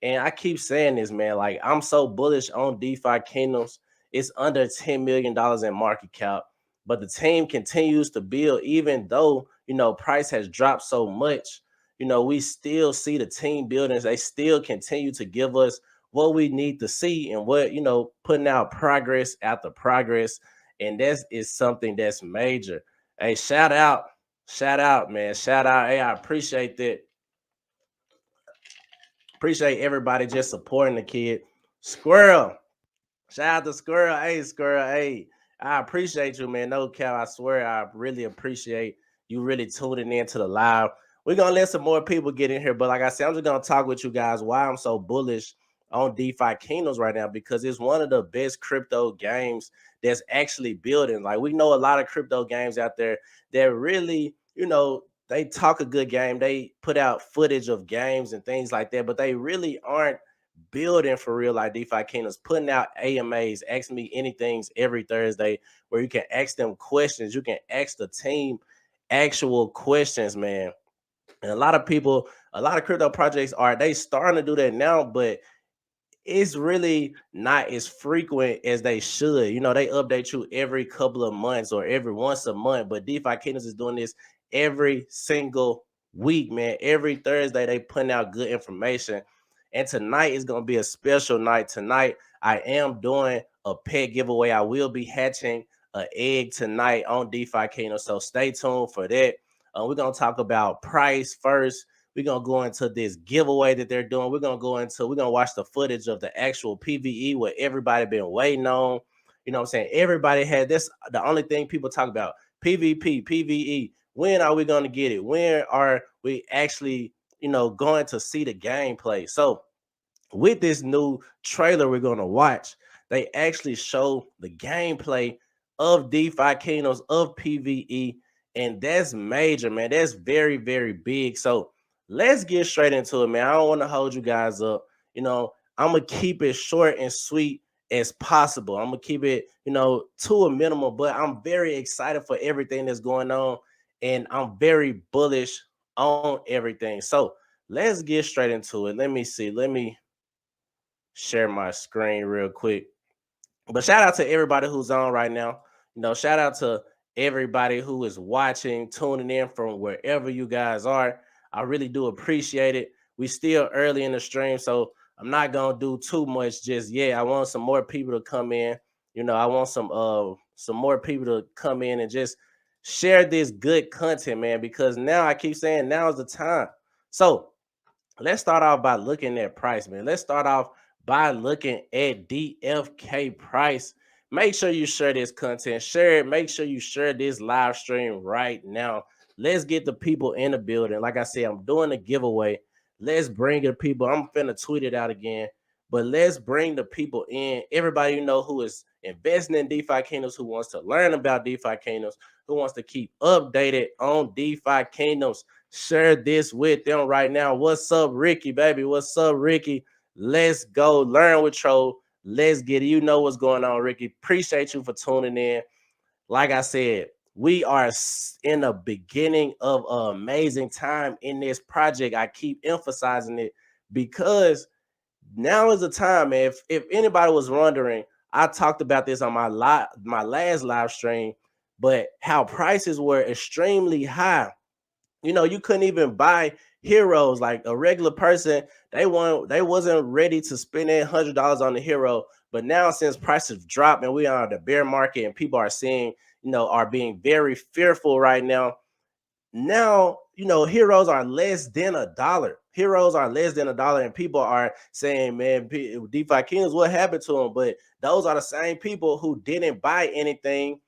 And I keep saying this, man. Like, I'm so bullish on DeFi Kingdoms. It's under $10 million in market cap, but the team continues to build, even though price has dropped so much. We still see the team buildings. They still continue to give us what we need to see, and what putting out progress after progress, and that is something that's major. Hey, shout out, man, shout out. Hey, I appreciate that. Appreciate everybody just supporting the kid. Squirrel, shout out to Squirrel. Hey, Squirrel. Hey, I appreciate you, man. No cap. I swear, I really appreciate you really tuning in to the live. We're gonna let some more people get in here, but like I said, I'm just gonna talk with you guys why I'm so bullish on DeFi Kingdoms right now, because it's one of the best crypto games that's actually building. Like, we know a lot of crypto games out there that really, they talk a good game, they put out footage of games and things like that, but they really aren't building for real. Like DeFi Kingdoms putting out AMAs, ask me anything every Thursday, where you can ask them questions. You can ask the team actual questions, man. And a lot of people, a lot of crypto projects they starting to do that now, but it's really not as frequent as they should. They update you every couple of months or every once a month, but DeFi Kingdoms is doing this every single week, man. Every Thursday they putting out good information. And tonight is going to be a special night. Tonight I am doing a pet giveaway. I will be hatching an egg tonight on DeFi Kingdoms, so stay tuned for that. We're going to talk about price first. We're going to go into this giveaway that they're doing. We're going to watch the footage of the actual PvE, what everybody been waiting on. You know what I'm saying? Everybody had this. The only thing people talk about, PvP, PvE. When are we going to get it? When are we actually, going to see the gameplay? So with this new trailer we're going to watch, they actually show the gameplay of DeFi Kingdoms, of PvE, and that's major, man. That's very, very big. So let's get straight into it, man. I don't want to hold you guys up. I'm going to keep it short and sweet as possible. I'm going to keep it, to a minimum, but I'm very excited for everything that's going on, and I'm very bullish on everything. So let's get straight into it. Let me see. Let me share my screen real quick. But shout out to everybody who's on right now. Shout out to everybody who is watching, tuning in from wherever you guys are. I really do appreciate it. We still early in the stream, so I'm not gonna do too much just yet. I want some more people to come in. I want some more people to come in and just share this good content, man, because now I keep saying now is the time. So let's start off by looking at price, man. Let's start off by looking at DFK price. Make sure you share this content. Share it. Make sure you share this live stream right now. Let's get the people in the building. Like I said, I'm doing a giveaway. Let's bring the people. I'm finna tweet it out again. But let's bring the people in. Everybody who is investing in DeFi Kingdoms, who wants to learn about DeFi Kingdoms, who wants to keep updated on DeFi Kingdoms, share this with them right now. What's up, Ricky, baby? What's up, Ricky? Let's go learn with Tro. Let's get it. You know what's going on, Ricky. Appreciate you for tuning in. Like I said, we are in the beginning of an amazing time in this project. I keep emphasizing it because now is the time, man. If anybody was wondering, I talked about this on my last live stream, but how prices were extremely high. You couldn't even buy heroes. Like a regular person, they wasn't ready to spend $100 on the hero. But now, since prices drop and we are in the bear market and people are seeing, are being very fearful right now. Now, heroes are less than $1. Heroes are less than $1, and people are saying, man, DeFi Kingdoms, what happened to them? But those are the same people who didn't buy anything,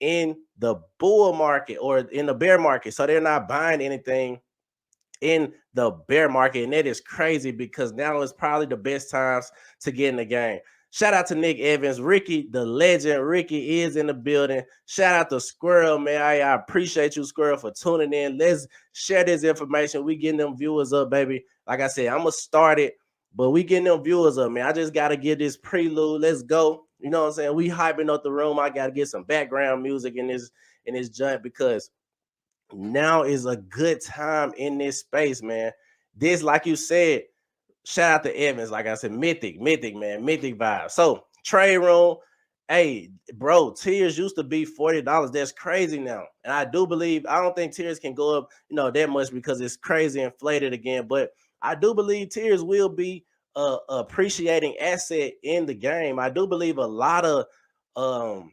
in the bull market or in the bear market. So they're not buying anything in the bear market. And that is crazy, because now is probably the best times to get in the game. Shout out to Nick Evans, Ricky, the legend. Ricky is in the building. Shout out to Squirrel, man. I appreciate you, Squirrel, for tuning in. Let's share this information. We getting them viewers up, baby. Like I said, I'm going to start it, but we getting them viewers up, man. I just got to get this prelude. Let's go. You know what I'm saying? We hyping up the room. I got to get some background music in this joint, because now is a good time in this space, man. This, like you said, Shout out to Evans, like I said, mythic, man, mythic vibe. So trade room, hey, bro, tiers used to be $40. That's crazy now, and I do believe I don't think tiers can go up, that much because it's crazy inflated again. But I do believe tiers will be a appreciating asset in the game. I do believe um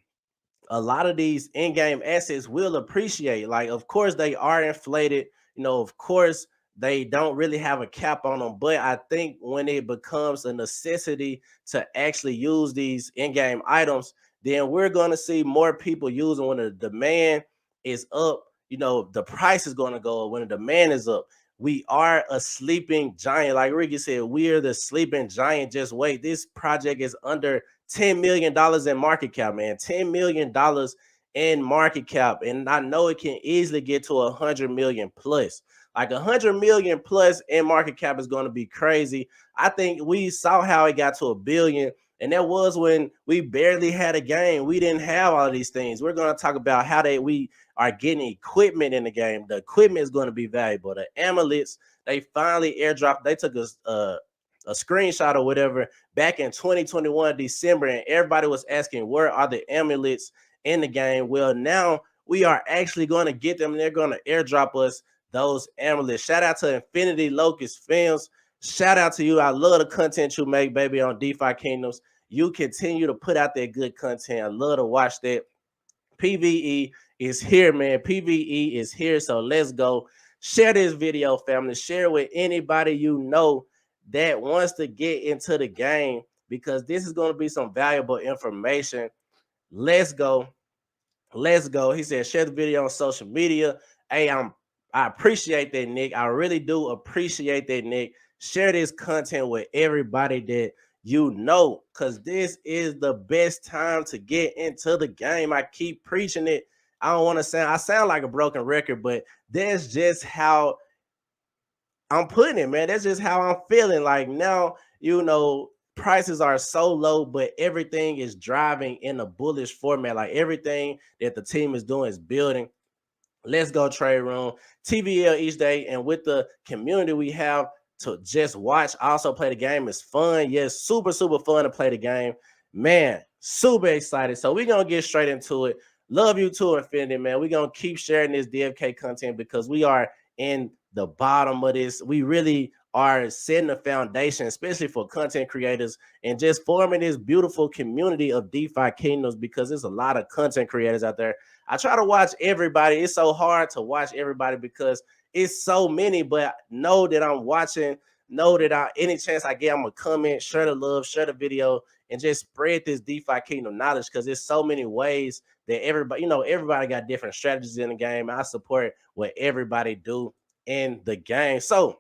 a lot of these in-game assets will appreciate. Like, of course, they are inflated. Of course, they don't really have a cap on them. But I think when it becomes a necessity to actually use these in-game items, then we're going to see more people using when the demand is up. The price is going to go up when the demand is up. We are a sleeping giant. Like Ricky said, we are the sleeping giant. Just wait. This project is under $10 million in market cap, man. $10 million in market cap. And I know it can easily get to 100 million plus. Like 100 million plus in market cap is going to be crazy. I think we saw how it got to $1 billion. And that was when we barely had a game. We didn't have all these things. We're going to talk about how we are getting equipment in the game. The equipment is going to be valuable. The amulets, they finally airdropped. They took a screenshot or whatever back in 2021 December, and everybody was asking where are the amulets in the game. Well, now we are actually going to get them, and they're going to airdrop us those amulets. Shout out to Infinity Locust Films. Shout out to you. I love the content you make, baby, on DeFi Kingdoms. You continue to put out that good content. I love to watch that. PvE is here, man. PvE is here, so let's go. Share this video, family. Share with anybody you know that wants to get into the game, because this is going to be some valuable information. Let's go. Let's go. He said, share the video on social media. Hey, I appreciate that, Nick. I really do appreciate that, Nick. Share this content with everybody that you know, because this is the best time to get into the game. I keep preaching it. I don't want to I sound like a broken record, but that's just how I'm putting it, man. That's just how I'm feeling. Like now, prices are so low, but everything is driving in a bullish format. Like everything that the team is doing is building. Let's go trade room, TVL each day. And with the community we have to just watch, also play the game is fun. Yes, super, super fun to play the game. Man, super excited. So we're going to get straight into it. Love you to infinity, man. We're going to keep sharing this DFK content because we are in the bottom of this. We really are setting the foundation, especially for content creators, and just forming this beautiful community of DeFi Kingdoms, because there's a lot of content creators out there. I try to watch everybody. It's so hard to watch everybody because it's so many, but know that I'm watching, know that any chance I get, I'm going to comment, share the love, share the video, and just spread this DeFi Kingdom knowledge, because there's so many ways that everybody, everybody got different strategies in the game. I support what everybody do in the game. So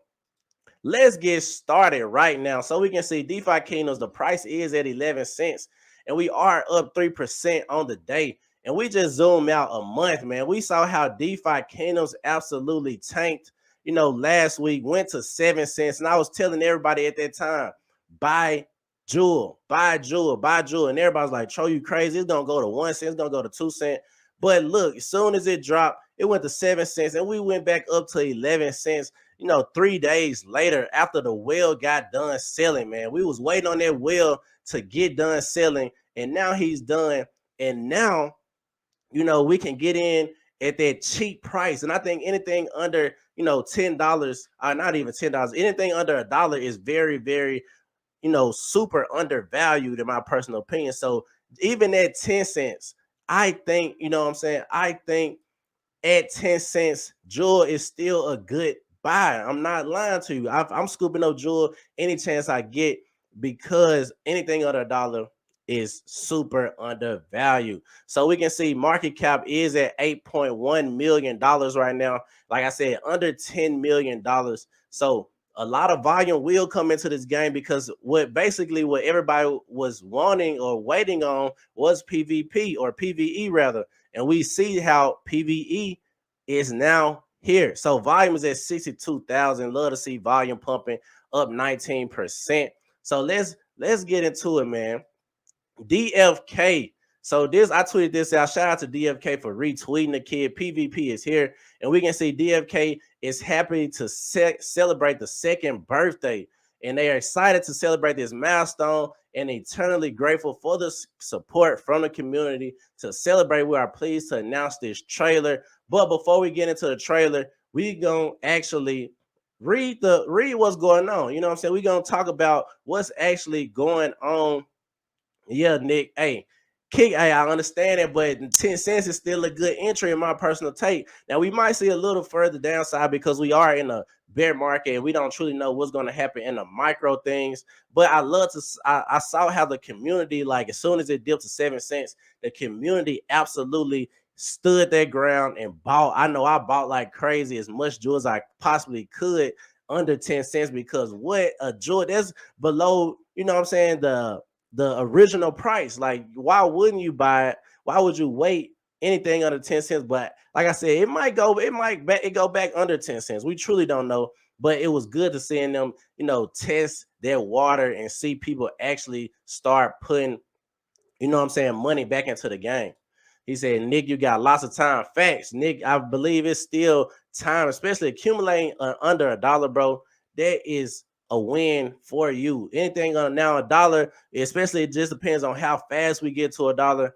let's get started right now. So we can see DeFi Kingdoms, the price is at 11 cents, and we are up 3% on the day. And we just zoom out a month, man. We saw how DeFi Kingdoms absolutely tanked, last week, went to 7 cents. And I was telling everybody at that time, buy Jewel, buy Jewel, buy Jewel. And everybody's like, Tro, you crazy. It's going to go to 1 cent. It's going to go to 2 cents. But look, as soon as it dropped, it went to 7 cents. And we went back up to 11 cents, 3 days later after the whale got done selling, man. We was waiting on that whale to get done selling. And now he's done. And now, we can get in at that cheap price. And I think anything under, $10, not even $10, anything under $1 is very, very, super undervalued in my personal opinion. So even at 10 cents, I think, I think at 10 cents, Jewel is still a good buy. I'm not lying to you. I'm scooping up Jewel any chance I get, because anything under $1 is super undervalued. So we can see market cap is at $8.1 million right now. Like I said, under $10 million. So a lot of volume will come into this game, because what everybody was wanting or waiting on was PvP, or PvE rather. And we see how PvE is now here. So volume is at 62,000. Love to see volume pumping up 19%. So let's get into it, man. DFK. So I tweeted this out. Shout out to DFK for retweeting the kid. PvP is here, and we can see DFK is happy to celebrate the second birthday. and they are excited to celebrate this milestone and eternally grateful for the support from the community. To celebrate, we are pleased to announce this trailer. But before we get into the trailer, we gonna actually read what's going on. You know what I'm saying? We're gonna talk about what's actually going on. Yeah, Nick. Hey, hey, I understand it, but 10 cents is still a good entry in my personal take. Now we might see a little further downside because we are in a bear market and we don't truly know what's going to happen in the micro things. But I saw how the community, like as soon as it dipped to 7 cents, the community absolutely stood their ground and bought. I know I bought like crazy, as much jewel as I possibly could under 10 cents, because what a jewel, that's below, you know what I'm saying, the original price. Like, why wouldn't you buy it? Why would you wait anything under 10 cents? But like I said, it might go back under 10 cents. We truly don't know. But it was good to seeing them, test their water and see people actually start putting, you know what I'm saying, money back into the game. He said, Nick, you got lots of time. Facts, Nick. I believe it's still time, especially accumulating under $1, bro. That is a win for you. Anything on now $1, especially, it just depends on how fast we get to $1.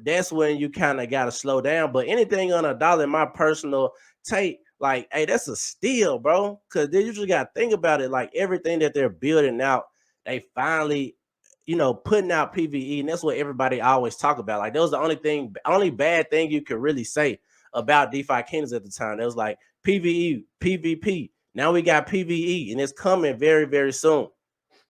That's when you kind of got to slow down. But anything on $1, in my personal take, like, hey, that's a steal, bro. Because they usually got to think about it. Like, everything that they're building out, they finally, putting out PVE, and that's what everybody always talk about. Like, that was the only bad thing you could really say about DeFi Kingdoms at the time. It was like PVE, PvP. Now we got PVE, and it's coming very, very soon.